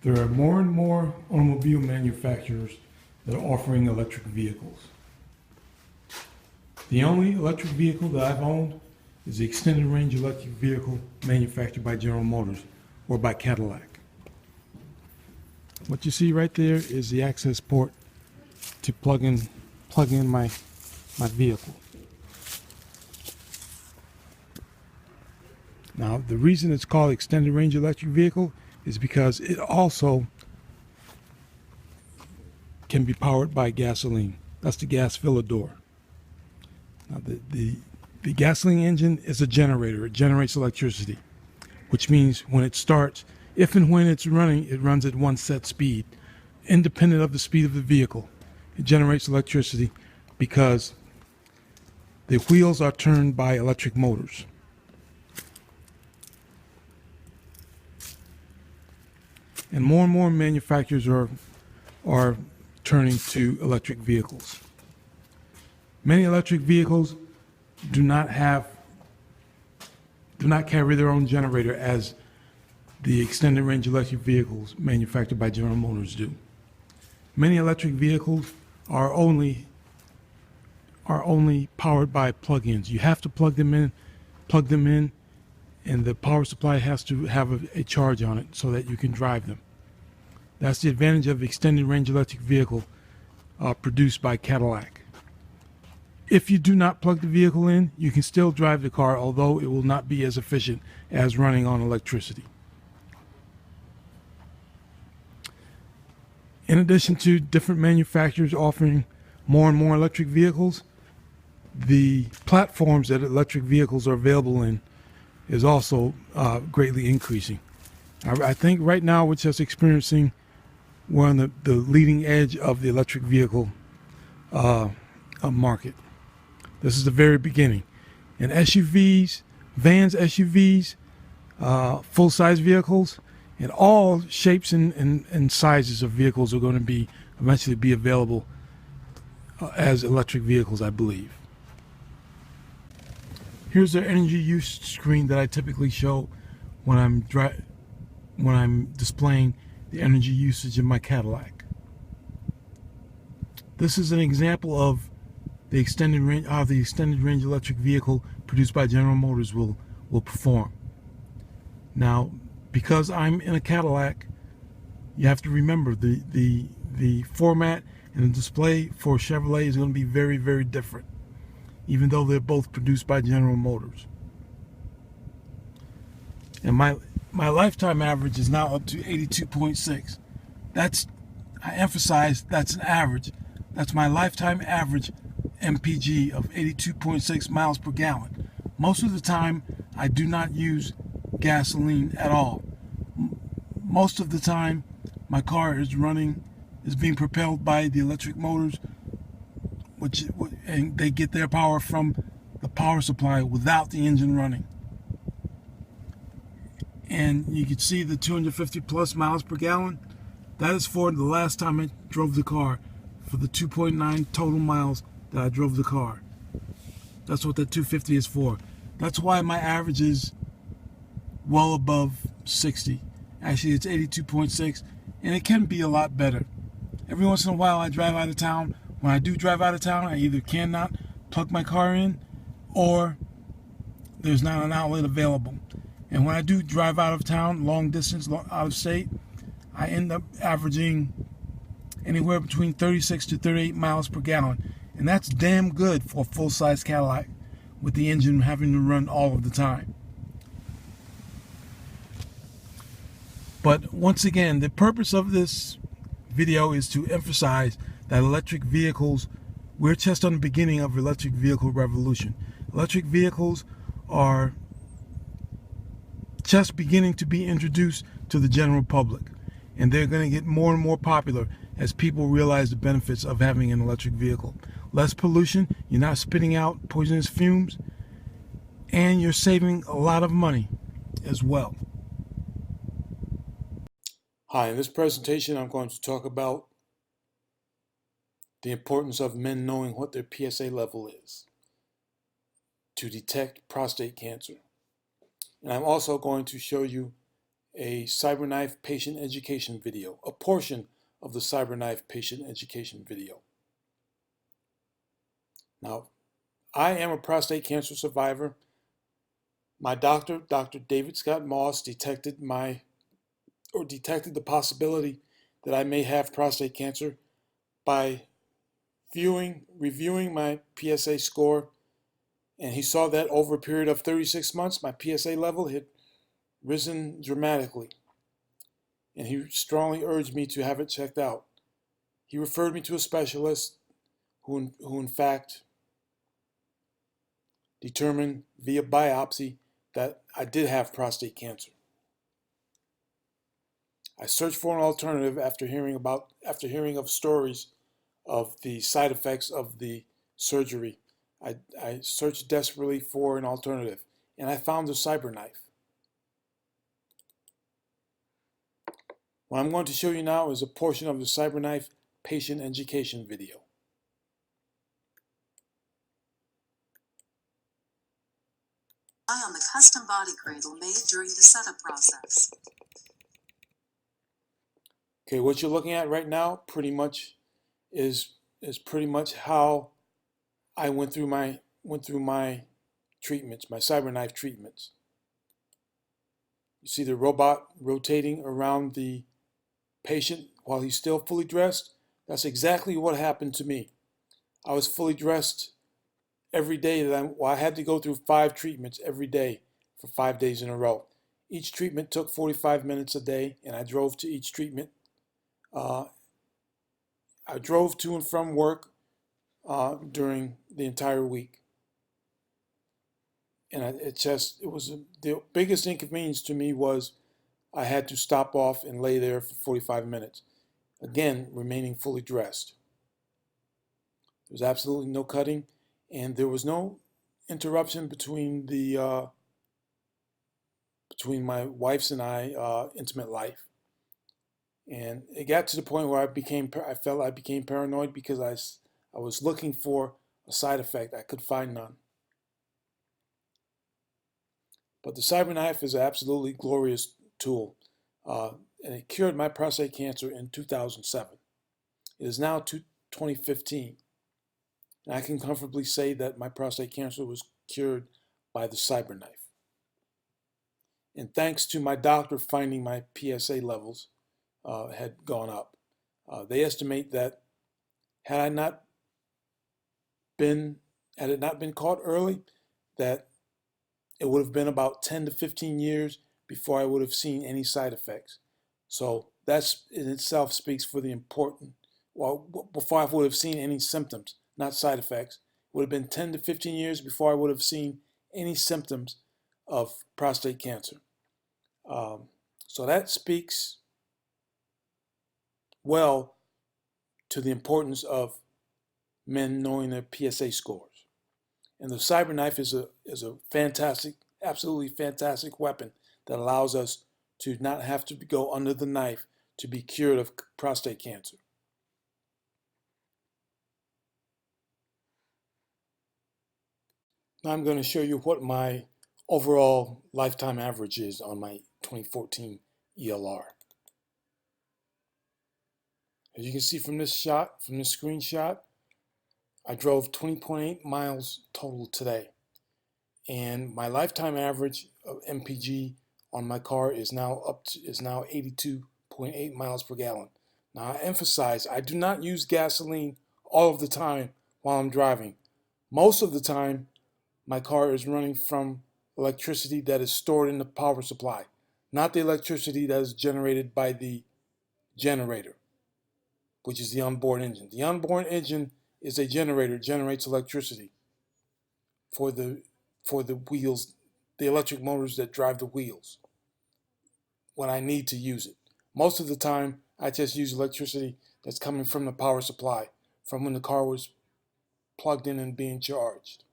There are more and more automobile manufacturers that are offering electric vehicles. The only electric vehicle that I've owned is the extended range electric vehicle manufactured by General Motors or by Cadillac. What you see right there is the access port to plug in my vehicle. Now, the reason it's called extended range electric vehicle is because it also can be powered by gasoline. That's the gas filler door. Now, the gasoline engine is a generator. It generates electricity, which means when it starts, if and when it's running, it runs at one set speed, independent of the speed of the vehicle. It generates electricity because the wheels are turned by electric motors. And more manufacturers are turning to electric vehicles. Many electric vehicles do not carry their own generator as the extended range electric vehicles manufactured by General Motors do. Many electric vehicles are only powered by plug-ins. You have to plug them in, and the power supply has to have a charge on it so that you can drive them. That's the advantage of extended range electric vehicle produced by Cadillac. If you do not plug the vehicle in, you can still drive the car, although it will not be as efficient as running on electricity. In addition to different manufacturers offering more and more electric vehicles, the platforms that electric vehicles are available in is also greatly increasing. I think right now we're just experiencing, we're on the leading edge of the electric vehicle market. This is the very beginning. And SUVs, vans, SUVs, full-size vehicles, and all shapes and sizes of vehicles are going to eventually be available as electric vehicles, I believe. Here's the energy use screen that I typically show when I'm displaying the energy usage in my Cadillac. This is an example of the extended range electric vehicle produced by General Motors will perform. Now, because I'm in a Cadillac, you have to remember the format and the display for Chevrolet is going to be very, very different, even though they're both produced by General Motors. And my lifetime average is now up to 82.6. I emphasize, that's an average. That's my lifetime average MPG of 82.6 miles per gallon. Most of the time, I do not use gasoline at all. Most of the time, my car is being propelled by the electric motors, and they get their power from the power supply without the engine running. And you can see the 250 plus miles per gallon. That is for the last time I drove the car, for the 2.9 total miles that I drove the car. That's what that 250 is for. That's why my average is well above 60. Actually, it's 82.6, and it can be a lot better. Every once in a while, I drive out of town. When I do drive out of town, I either cannot plug my car in, or there's not an outlet available. And when I do drive out of town, long distance, out of state, I end up averaging anywhere between 36 to 38 miles per gallon. And that's damn good for a full-size Cadillac with the engine having to run all of the time. But once again, the purpose of this video is to emphasize that electric vehicles, we're just on the beginning of electric vehicle revolution. Electric vehicles are just beginning to be introduced to the general public, and they're going to get more and more popular as people realize the benefits of having an electric vehicle. Less pollution, you're not spitting out poisonous fumes, and you're saving a lot of money as well. Hi, in this presentation I'm going to talk about the importance of men knowing what their PSA level is to detect prostate cancer. And I'm also going to show you a CyberKnife patient education video, a portion of the CyberKnife patient education video. Now, I am a prostate cancer survivor. My doctor, Dr. David Scott Moss, detected the possibility that I may have prostate cancer by reviewing my PSA score, and he saw that over a period of 36 months, my PSA level had risen dramatically, and he strongly urged me to have it checked out. He referred me to a specialist who in fact determined via biopsy that I did have prostate cancer. I searched for an alternative after hearing of stories of the side effects of the surgery. I searched desperately for an alternative, and I found the CyberKnife. What I'm going to show you now is a portion of the CyberKnife patient education video. On the custom body cradle made during the setup process. Okay, what you're looking at right now pretty much is pretty much how I went through my treatments, my CyberKnife treatments. You see the robot rotating around the patient while he's still fully dressed? That's exactly what happened to me. I was fully dressed every day I had to go through 5 treatments every day for 5 days in a row. Each treatment took 45 minutes a day, and I drove to each treatment. I drove to and from work during the entire week. And the biggest inconvenience to me was I had to stop off and lay there for 45 minutes. Again, remaining fully dressed. There was absolutely no cutting, and there was no interruption between my wife's and I intimate life. And it got to the point where I felt I became paranoid because I was looking for a side effect. I could find none. But the CyberKnife is an absolutely glorious tool, and it cured my prostate cancer in 2007. It is now 2015, and I can comfortably say that my prostate cancer was cured by the CyberKnife. And thanks to my doctor finding my PSA levels had gone up. They estimate that had it not been caught early, that it would have been about 10 to 15 years before I would have seen any side effects. So that's in itself speaks for the before I would have seen any symptoms, not side effects. It would have been 10 to 15 years before I would have seen any symptoms of prostate cancer. So that speaks well to the importance of men knowing their PSA scores. And the CyberKnife is a fantastic, absolutely fantastic weapon that allows us to not have to go under the knife to be cured of prostate cancer. Now I'm going to show you what my overall lifetime average is on my 2014 ELR. As you can see from this screenshot, I drove 20.8 miles total today. And my lifetime average of MPG on my car is now 82.8 miles per gallon. Now I emphasize, I do not use gasoline all of the time while I'm driving. Most of the time, my car is running from electricity that is stored in the power supply, not the electricity that is generated by the generator, which is the onboard engine. The onboard engine is a generator, generates electricity for the wheels, the electric motors that drive the wheels when I need to use it. Most of the time, I just use electricity that's coming from the power supply, from when the car was plugged in and being charged.